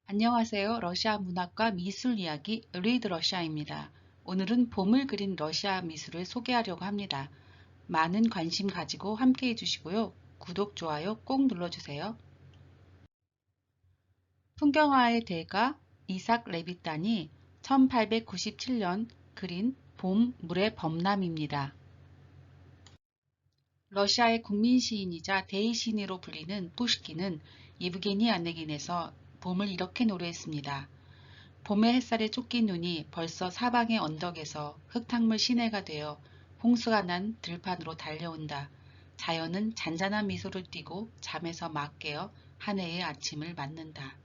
안녕하세요. 러시아 문학과 미술 이야기 리드 러시아입니다. 오늘은 봄을 그린 러시아 미술을 소개하려고 합니다. 많은 관심 가지고 함께 해주시고요. 구독, 좋아요 꼭 눌러주세요. 풍경화의 대가 이삭 레비탄이 1897년 그린 봄, 물의 범람입니다. 러시아의 국민 시인이자 대시인으로 불리는 푸시킨은 예브게니 아네긴에서 봄을 이렇게 노래했습니다. 봄의 햇살에 쫓긴 눈이 벌써 사방의 언덕에서 흙탕물 시내가 되어 홍수가 난 들판으로 달려온다. 자연은 잔잔한 미소를 띠고 잠에서 막 깨어 한 해의 아침을 맞는다.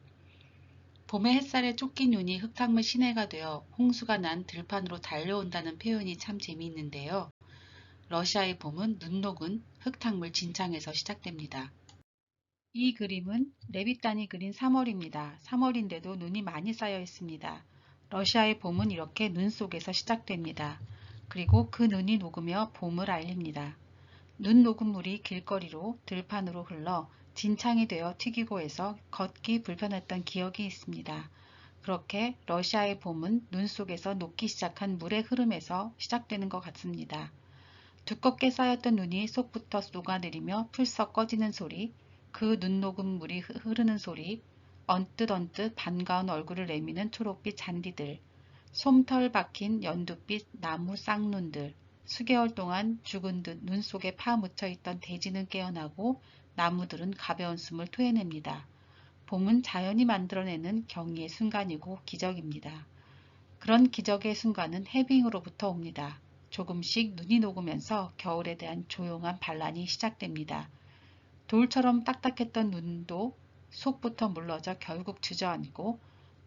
봄의 햇살에 쫓긴 눈이 흙탕물 시내가 되어 홍수가 난 들판으로 달려온다는 표현이 참 재미있는데요. 러시아의 봄은 눈 녹은 흙탕물 진창에서 시작됩니다. 이 그림은 레빗단이 그린 3월입니다. 3월인데도 눈이 많이 쌓여 있습니다. 러시아의 봄은 이렇게 눈 속에서 시작됩니다. 그리고 그 눈이 녹으며 봄을 알립니다. 눈 녹은 물이 길거리로 들판으로 흘러 진창이 되어 튀기고 해서 걷기 불편했던 기억이 있습니다. 그렇게 러시아의 봄은 눈 속에서 녹기 시작한 물의 흐름에서 시작되는 것 같습니다. 두껍게 쌓였던 눈이 속부터 녹아내리며 풀썩 꺼지는 소리, 그 눈 녹은 물이 흐르는 소리, 언뜻 반가운 얼굴을 내미는 초록빛 잔디들, 솜털 박힌 연두빛 나무 쌍눈들, 수개월 동안 죽은 듯 눈 속에 파묻혀 있던 대지는 깨어나고 나무들은 가벼운 숨을 토해냅니다. 봄은 자연이 만들어내는 경이의 순간이고 기적입니다. 그런 기적의 순간은 해빙으로부터 옵니다. 조금씩 눈이 녹으면서 겨울에 대한 조용한 반란이 시작됩니다. 돌처럼 딱딱했던 눈도 속부터 물러져 결국 주저앉고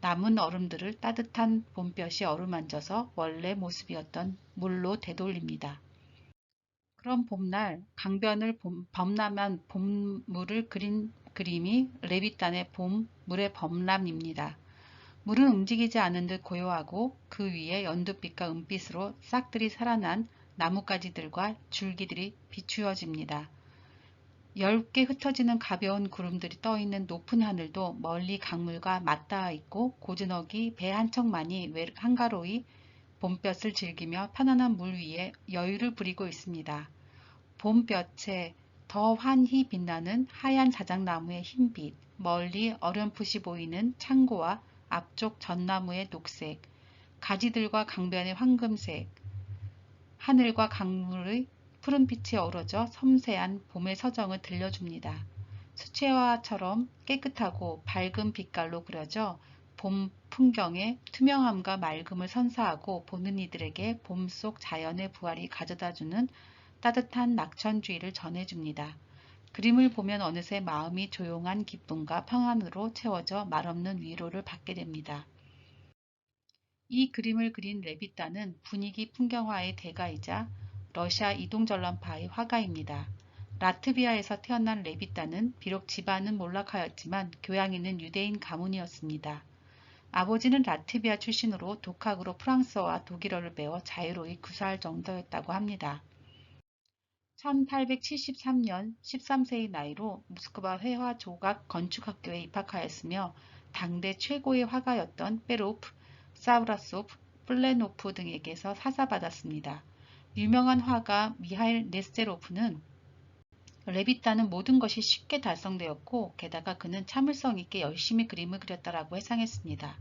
남은 얼음들을 따뜻한 봄볕이 어루만져서 원래 모습이었던 물로 되돌립니다. 그런 봄날 강변을 범람한 봄물을 그린 그림이 레비탄의 봄, 물의 범람입니다. 물은 움직이지 않은 듯 고요하고 그 위에 연두빛과 은빛으로 싹들이 살아난 나뭇가지들과 줄기들이 비추어집니다. 얇게 흩어지는 가벼운 구름들이 떠있는 높은 하늘도 멀리 강물과 맞닿아 있고 고즈넉이 배 한 척만이 한가로이 봄볕을 즐기며 편안한 물 위에 여유를 부리고 있습니다. 봄볕에 더 환히 빛나는 하얀 자작나무의 흰빛, 멀리 어렴풋이 보이는 창고와 앞쪽 전나무의 녹색, 가지들과 강변의 황금색, 하늘과 강물의 푸른빛이 어우러져 섬세한 봄의 서정을 들려줍니다. 수채화처럼 깨끗하고 밝은 빛깔로 그려져 봄 풍경의 투명함과 맑음을 선사하고 보는 이들에게 봄 속 자연의 부활이 가져다주는 따뜻한 낙천주의를 전해줍니다. 그림을 보면 어느새 마음이 조용한 기쁨과 평안으로 채워져 말없는 위로를 받게 됩니다. 이 그림을 그린 레비탄은 분위기 풍경화의 대가이자 러시아 이동전람파의 화가입니다. 라트비아에서 태어난 레비탄은 비록 집안은 몰락하였지만 교양있는 유대인 가문이었습니다. 아버지는 라트비아 출신으로 독학으로 프랑스어와 독일어를 배워 자유로이 구사할 정도였다고 합니다. 1873년 13세의 나이로 모스크바 회화 조각 건축학교에 입학하였으며 당대 최고의 화가였던 베로프, 사브라소프, 플레노프 등에게서 사사받았습니다. 유명한 화가 미하일 네스테로프는 레비탄은 모든 것이 쉽게 달성되었고 게다가 그는 참을성 있게 열심히 그림을 그렸다라고 해상했습니다.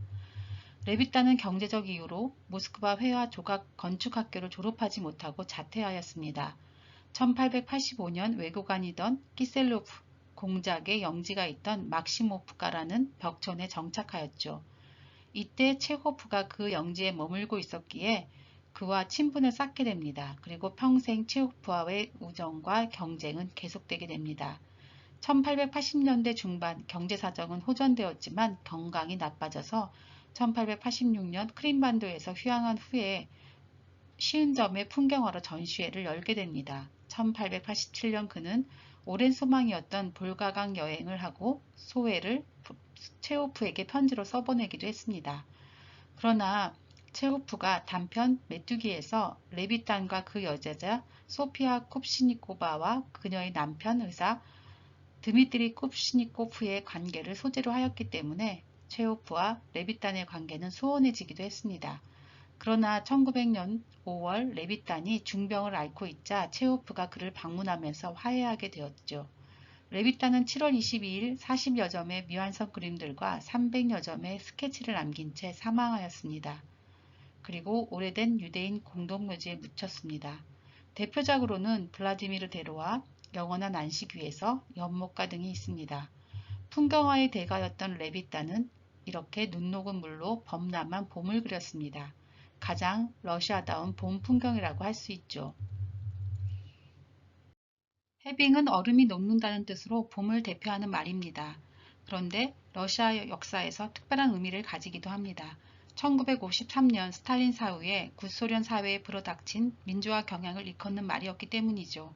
레비탄은 경제적 이유로 모스크바 회화 조각 건축학교를 졸업하지 못하고 자퇴하였습니다. 1885년 외교관이던 키셀로프 공작에 영지가 있던 막시모프카라는 벽촌에 정착하였죠. 이때 체호프가 그 영지에 머물고 있었기에 그와 친분을 쌓게 됩니다. 그리고 평생 체호프와의 우정과 경쟁은 계속되게 됩니다. 1880년대 중반 경제사정은 호전되었지만 건강이 나빠져서 1886년 크림반도에서 휴양한 후에 시은점의 풍경화로 전시회를 열게 됩니다. 1887년 그는 오랜 소망이었던 볼가강 여행을 하고 소회를 체호프에게 편지로 써보내기도 했습니다. 그러나 체호프가 단편 메뚜기에서 레비탄과 그 여자자 소피아 kup시니코바와 그녀의 남편 의사 드미트리 kup시니코프의 관계를 소재로 하였기 때문에 체호프와 레비탄의 관계는 소원해지기도 했습니다. 그러나 1900년 5월 레비탄이 중병을 앓고 있자 체호프가 그를 방문하면서 화해하게 되었죠. 레비탄은 7월 22일 40여 점의 미완성 그림들과 300여 점의 스케치를 남긴 채 사망하였습니다. 그리고 오래된 유대인 공동묘지에 묻혔습니다. 대표작으로는 블라디미르 데로와 영원한 안식 위에서 연못가 등이 있습니다. 풍경화의 대가였던 레비탄은 이렇게 눈 녹은 물로 범람한 봄을 그렸습니다. 가장 러시아다운 봄 풍경이라고 할 수 있죠. 해빙은 얼음이 녹는다는 뜻으로 봄을 대표하는 말입니다. 그런데 러시아 역사에서 특별한 의미를 가지기도 합니다. 1953년 스탈린 사후에 구소련 사회에 불어닥친 민주화 경향을 일컫는 말이었기 때문이죠.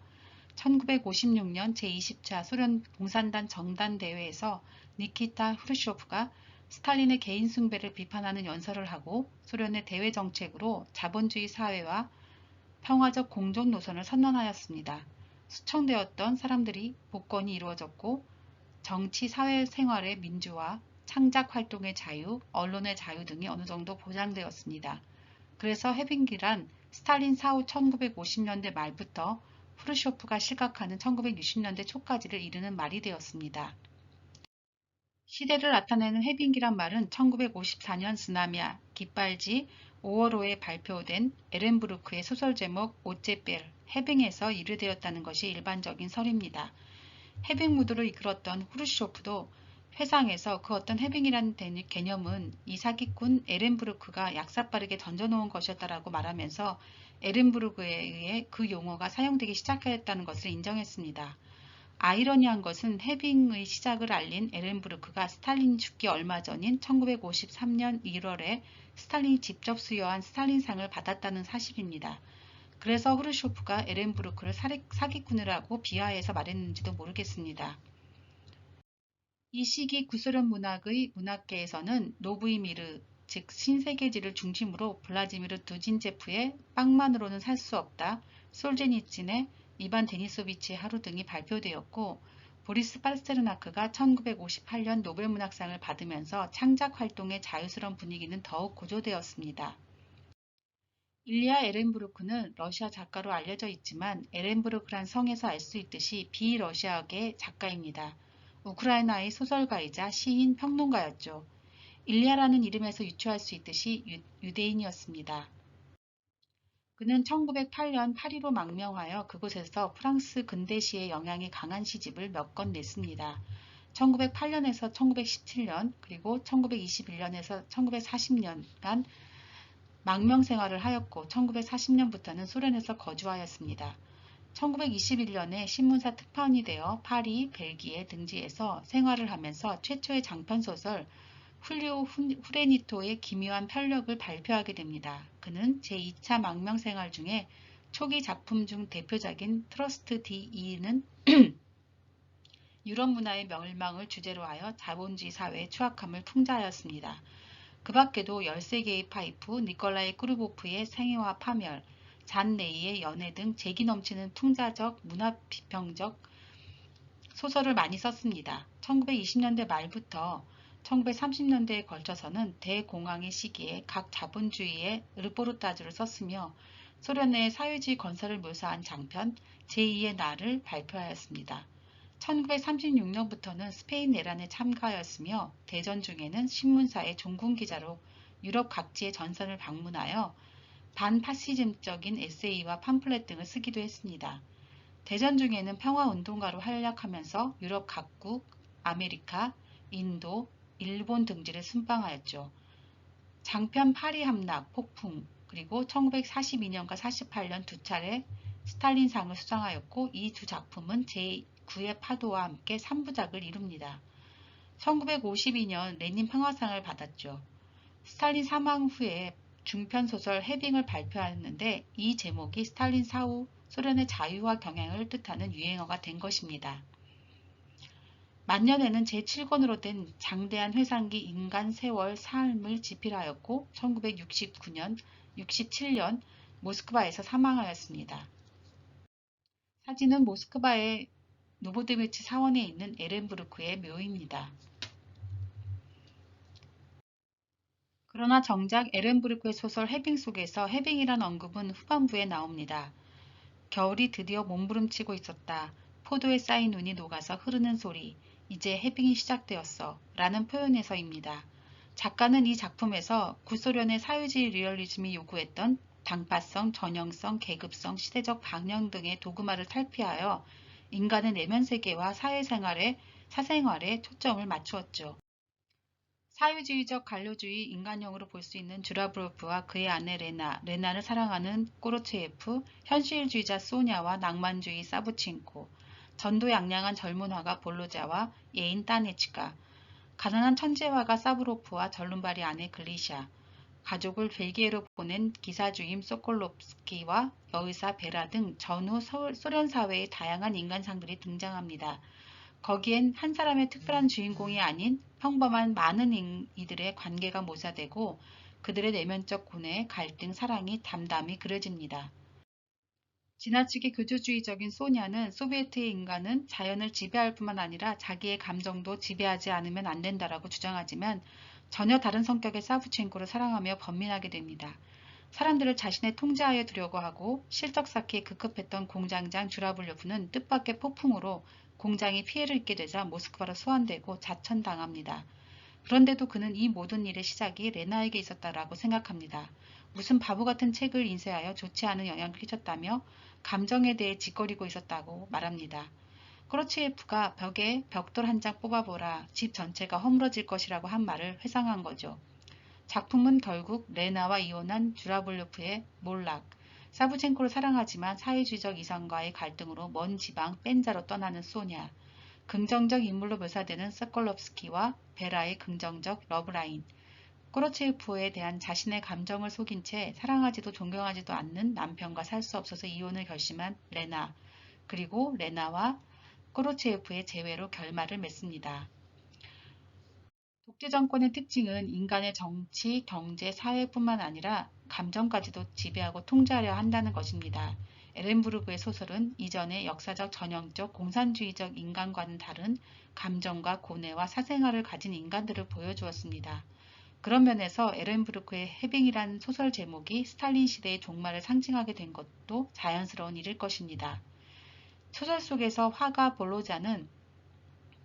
1956년 제20차 소련 공산당 정단대회에서 니키타 후르쇼프가 스탈린의 개인 숭배를 비판하는 연설을 하고 소련의 대외 정책으로 자본주의 사회와 평화적 공존 노선을 선언하였습니다. 수청되었던 사람들이 복권이 이루어졌고 정치 사회 생활의 민주화, 창작 활동의 자유, 언론의 자유 등이 어느 정도 보장되었습니다. 그래서 해빙기란 스탈린 사후 1950년대 말부터 후르쇼프가 실각하는 1960년대 초까지를 이르는 말이 되었습니다. 시대를 나타내는 해빙기란 말은 1954년 스나미아 깃발지 5월호에 발표된 에렌부르크의 소설 제목 오제벨 해빙에서 유래되었다는 것이 일반적인 설입니다. 해빙 무드를 이끌었던 후르쇼프도 회상에서 그 어떤 해빙이라는 개념은 이 사기꾼 에렌부르크가 약삭빠르게 던져놓은 것이었다라고 말하면서 에렌부르크에 의해 그 용어가 사용되기 시작하였다는 것을 인정했습니다. 아이러니한 것은 해빙의 시작을 알린 에렌부르크가 스탈린이 죽기 얼마 전인 1953년 1월에 스탈린이 직접 수여한 스탈린상을 받았다는 사실입니다. 그래서 후르쇼프가 에렌부르크를 사기꾼이라고 비하해서 말했는지도 모르겠습니다. 이 시기 구소련 문학의 문학계에서는 노브이미르, 즉 신세계지를 중심으로 블라디미르 두진제프의 빵만으로는 살 수 없다, 솔제니친의 이반 데니소비치의 하루 등이 발표되었고 보리스 파스테르나크가 1958년 노벨문학상을 받으면서 창작 활동의 자유스러운 분위기는 더욱 고조되었습니다. 일리아 에렌부르크는 러시아 작가로 알려져 있지만 에렌부르크란 성에서 알 수 있듯이 비러시아계 작가입니다. 우크라이나의 소설가이자 시인 평론가였죠. 일리아라는 이름에서 유추할 수 있듯이 유대인이었습니다. 그는 1908년 파리로 망명하여 그곳에서 프랑스 근대시의 영향이 강한 시집을 몇 권 냈습니다. 1908년에서 1917년 그리고 1921년에서 1940년간 망명 생활을 하였고 1940년부터는 소련에서 거주하였습니다. 1921년에 신문사 특파원이 되어 파리, 벨기에 등지에서 생활을 하면서 최초의 장편소설 훌리오 후레니토의 기묘한 편력을 발표하게 됩니다. 그는 제2차 망명 생활 중에 초기 작품 중 대표작인 트러스트 디2는 유럽 문화의 멸망을 주제로 하여 자본주의 사회의 추악함을 풍자하였습니다. 그 밖에도 13개의 파이프, 니콜라이 꾸르보프의 생애와 파멸, 잔 레이의 연애 등 재기 넘치는 풍자적, 문화 비평적 소설을 많이 썼습니다. 1920년대 말부터 1930년대에 걸쳐서는 대공황의 시기에 각 자본주의의 르포르타주를 썼으며 소련 내 사회주의 건설을 묘사한 장편 제2의 날을 발표하였습니다. 1936년부터는 스페인 내란에 참가하였으며 대전 중에는 신문사의 종군 기자로 유럽 각지의 전선을 방문하여 반파시즘적인 에세이와 팜플렛 등을 쓰기도 했습니다. 대전 중에는 평화운동가로 활약하면서 유럽 각국, 아메리카, 인도, 일본 등지를 순방하였죠. 장편 파리 함락, 폭풍, 그리고 1942년과 48년 두 차례 스탈린상을 수상하였고 이 두 작품은 제9의 파도와 함께 3부작을 이룹니다. 1952년 레닌 평화상을 받았죠. 스탈린 사망 후에 중편소설 해빙을 발표하였는데 이 제목이 스탈린 사후 소련의 자유화 경향을 뜻하는 유행어가 된 것입니다. 만년에는 제7권으로 된 장대한 회상기 인간 세월 삶을 집필하였고 1969년, 67년 모스크바에서 사망하였습니다. 사진은 모스크바의 노보드미치 사원에 있는 에렌부르크의 묘입니다. 그러나 정작 에렌부르크의 소설 해빙 속에서 해빙이란 언급은 후반부에 나옵니다. 겨울이 드디어 몸부림치고 있었다. 포도에 쌓인 눈이 녹아서 흐르는 소리. 이제 해빙이 시작되었어. 라는 표현에서입니다. 작가는 이 작품에서 구소련의 사회주의 리얼리즘이 요구했던 당파성, 전형성, 계급성, 시대적 방향 등의 도구마를 탈피하여 인간의 내면 세계와 사생활에 초점을 맞추었죠. 사회주의적 관료주의 인간형으로 볼 수 있는 쥬라브로프와 그의 아내 레나를 사랑하는 꼬르체예프, 현실주의자 소냐와 낭만주의 사부친코, 전도양양한 젊은 화가 볼로자와 예인 따네치카, 가난한 천재화가 사브로프와 절름발이 아내 글리샤, 가족을 벨기에로 보낸 기사주임 소콜롭스키와 여의사 베라 등 전후 소련 사회의 다양한 인간상들이 등장합니다. 거기엔 한 사람의 특별한 주인공이 아닌 평범한 많은 이들의 관계가 묘사되고 그들의 내면적 고뇌, 갈등, 사랑이 담담히 그려집니다. 지나치게 교조주의적인 소냐는 소비에트의 인간은 자연을 지배할 뿐만 아니라 자기의 감정도 지배하지 않으면 안 된다라고 주장하지만 전혀 다른 성격의 사부첸코를 사랑하며 번민하게 됩니다. 사람들을 자신의 통제하에 두려고 하고 실적 쌓기에 급급했던 공장장 주라블료프는 뜻밖의 폭풍으로 공장이 피해를 입게 되자 모스크바로 소환되고 자천당합니다. 그런데도 그는 이 모든 일의 시작이 레나에게 있었다라고 생각합니다. 무슨 바보 같은 책을 인쇄하여 좋지 않은 영향을 끼쳤다며 감정에 대해 짓거리고 있었다고 말합니다. 크로치예프가 벽에 벽돌 한 장 뽑아보라, 집 전체가 허물어질 것이라고 한 말을 회상한 거죠. 작품은 결국 레나와 이혼한 주라블로프의 몰락, 사부첸코를 사랑하지만 사회주의적 이성과의 갈등으로 먼 지방 뺀자로 떠나는 소냐, 긍정적 인물로 묘사되는 서콜롭스키와 베라의 긍정적 러브라인, 꼬르체프에 대한 자신의 감정을 속인 채 사랑하지도 존경하지도 않는 남편과 살 수 없어서 이혼을 결심한 레나, 그리고 레나와 꼬르체프의 재회로 결말을 맺습니다. 독재 정권의 특징은 인간의 정치, 경제, 사회뿐만 아니라 감정까지도 지배하고 통제하려 한다는 것입니다. 에렌부르크의 소설은 이전의 역사적 전형적 공산주의적 인간과는 다른 감정과 고뇌와 사생활을 가진 인간들을 보여주었습니다. 그런 면에서 에렌부르크의 해빙이라는 소설 제목이 스탈린 시대의 종말을 상징하게 된 것도 자연스러운 일일 것입니다. 소설 속에서 화가 볼로자는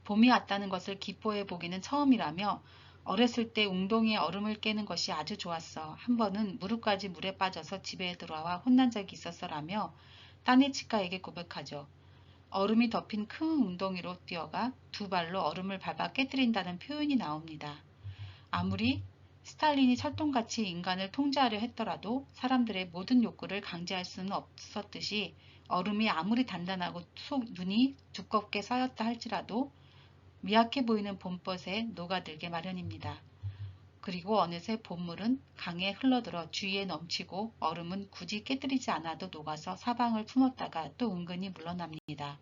봄이 왔다는 것을 기뻐해 보기는 처음이라며 어렸을 때 웅덩이에 얼음을 깨는 것이 아주 좋았어. 한 번은 무릎까지 물에 빠져서 집에 들어와 혼난 적이 있었어라며 따니치카에게 고백하죠. 얼음이 덮인 큰 웅덩이로 뛰어가 두 발로 얼음을 밟아 깨뜨린다는 표현이 나옵니다. 아무리 스탈린이 철통같이 인간을 통제하려 했더라도 사람들의 모든 욕구를 강제할 수는 없었듯이 얼음이 아무리 단단하고 눈이 두껍게 쌓였다 할지라도 미약해 보이는 봄볕에 녹아들게 마련입니다. 그리고 어느새 봄물은 강에 흘러들어 주위에 넘치고 얼음은 굳이 깨뜨리지 않아도 녹아서 사방을 품었다가 또 은근히 물러납니다.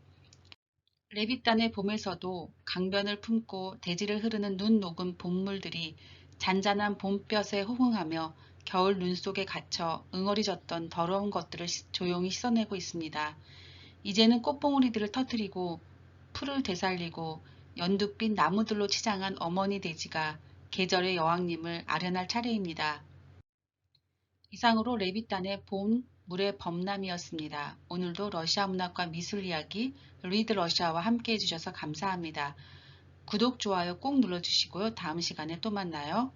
레빗단의 봄에서도 강변을 품고 대지를 흐르는 눈 녹은 봄물들이 잔잔한 봄볕에 호응하며 겨울 눈 속에 갇혀 응어리졌던 더러운 것들을 조용히 씻어내고 있습니다. 이제는 꽃봉오리들을 터뜨리고 풀을 되살리고 연두빛 나무들로 치장한 어머니 돼지가 계절의 여왕님을 아련할 차례입니다. 이상으로 레빗단의 봄, 물의 범람이었습니다. 오늘도 러시아 문학과 미술 이야기 리드 러시아와 함께 해주셔서 감사합니다. 구독, 좋아요 꼭 눌러주시고요. 다음 시간에 또 만나요.